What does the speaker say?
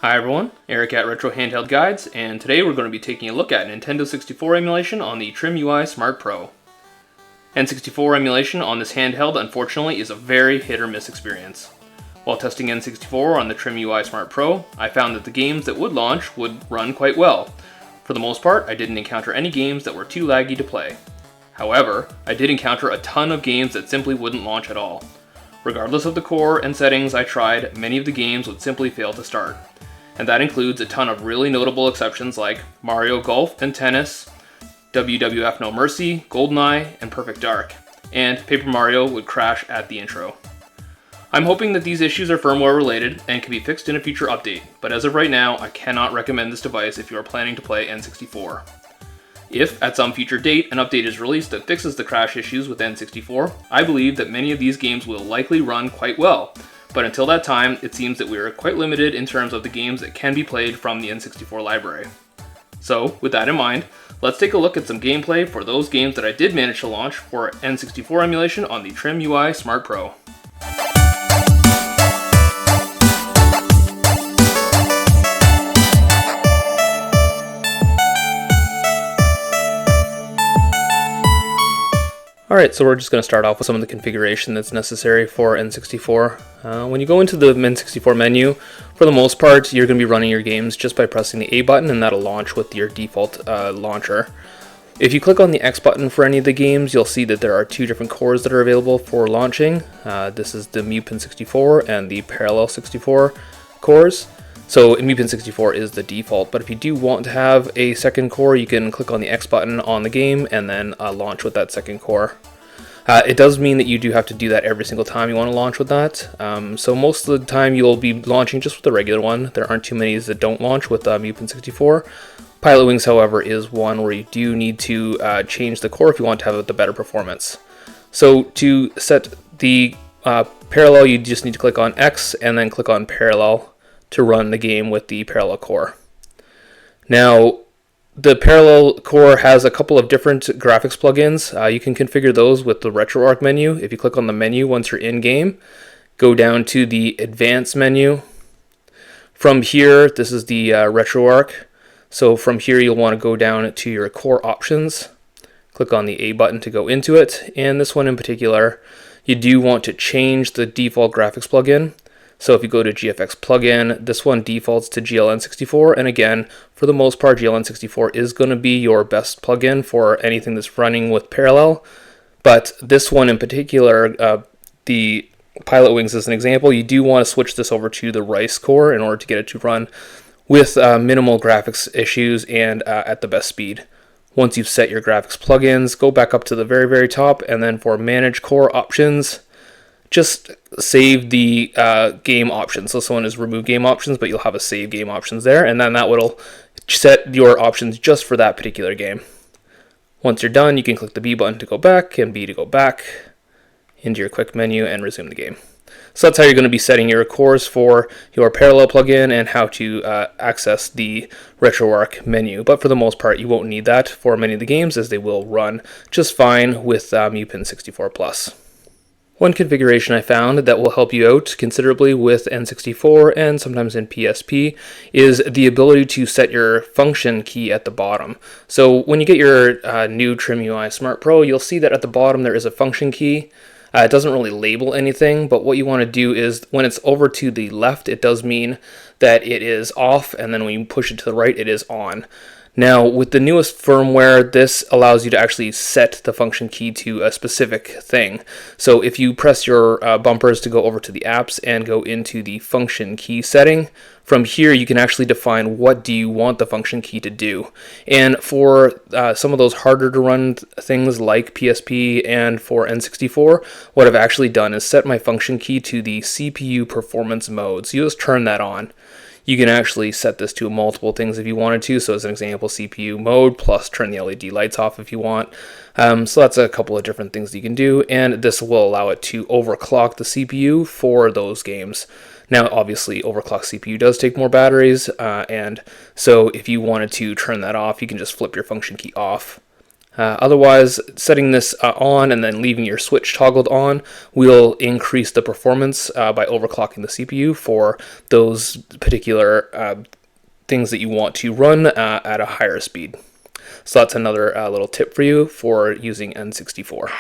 Hi everyone, Eric at Retro Handheld Guides, and today we're going to be taking a look at Nintendo 64 emulation on the TrimUI Smart Pro. N64 emulation on this handheld, unfortunately, is a very hit or miss experience. While testing N64 on the TrimUI Smart Pro, I found that the games that would launch would run quite well. For the most part, I didn't encounter any games that were too laggy to play. However, I did encounter a ton of games that simply wouldn't launch at all. Regardless of the core and settings I tried, many of the games would simply fail to start. And that includes a ton of really notable exceptions like Mario Golf and Tennis, WWF No Mercy, Goldeneye, and Perfect Dark, and Paper Mario would crash at the intro. I'm hoping that these issues are firmware related and can be fixed in a future update, but as of right now, I cannot recommend this device if you are planning to play N64. If, at some future date, an update is released that fixes the crash issues with N64, I believe that many of these games will likely run quite well. But until that time, it seems that we are quite limited in terms of the games that can be played from the N64 library. So, with that in mind, let's take a look at some gameplay for those games that I did manage to launch for N64 emulation on the TrimUI Smart Pro. Alright, so we're just going to start off with some of the configuration that's necessary for N64. When you go into the N64 menu, for the most part, you're going to be running your games just by pressing the A button, and that'll launch with your default launcher. If you click on the X button for any of the games, you'll see that there are two different cores that are available for launching. This is the emupin 64 and the parallel 64 cores. So emupin 64 is the default, but if you do want to have a second core, you can click on the X button on the game and then launch with that second core. It does mean that you do have to do that every single time you want to launch with that. So most of the time you'll be launching just with the regular one. There aren't too many that don't launch with emupin 64. Pilot Wings, however, is one where you do need to change the core if you want to have the better performance. So to set the parallel, you just need to click on X and then click on parallel to run the game with the parallel core. Now, the parallel core has a couple of different graphics plugins. You can configure those with the RetroArch menu. If you click on the menu once you're in game, go down to the advanced menu. From here, this is the RetroArch. So from here, you'll want to go down to your core options. Click on the A button to go into it. And this one in particular, you do want to change the default graphics plugin. So if you go to GFX plugin, this one defaults to GLN64, and again, for the most part, GLN64 is going to be your best plugin for anything that's running with parallel. But this one in particular, the Pilot Wings as an example, you do want to switch this over to the Rice core in order to get it to run with minimal graphics issues and at the best speed. Once you've set your graphics plugins, go back up to the very, very top, and then for Manage Core Options, just save the game options. So this one is remove game options, but you'll have a save game options there, and then that will set your options just for that particular game. Once you're done, you can click the B button to go back and B to go back into your quick menu and resume the game. So that's how you're going to be setting your cores for your parallel plugin and how to access the RetroArch menu. But for the most part, you won't need that for many of the games, as they will run just fine with emupin 64 Plus. One configuration I found that will help you out considerably with N64 and sometimes in PSP is the ability to set your function key at the bottom. So when you get your new TrimUI Smart Pro, you'll see that at the bottom there is a function key. It doesn't really label anything, but what you want to do is when it's over to the left, it does mean that it is off, and then when you push it to the right, it is on. Now, with the newest firmware, this allows you to actually set the function key to a specific thing. So if you press your bumpers to go over to the apps and go into the function key setting, from here you can actually define what do you want the function key to do. And for some of those harder to run things like PSP and for N64, what I've actually done is set my function key to the CPU performance mode. So you just turn that on. You can actually set this to multiple things if you wanted to. So as an example, CPU mode, plus turn the LED lights off if you want. So that's a couple of different things you can do, and this will allow it to overclock the CPU for those games. Now, obviously, overclock CPU does take more batteries, and so if you wanted to turn that off, you can just flip your function key off. Otherwise, setting this on and then leaving your switch toggled on will increase the performance by overclocking the CPU for those particular things that you want to run at a higher speed. So that's another little tip for you for using N64.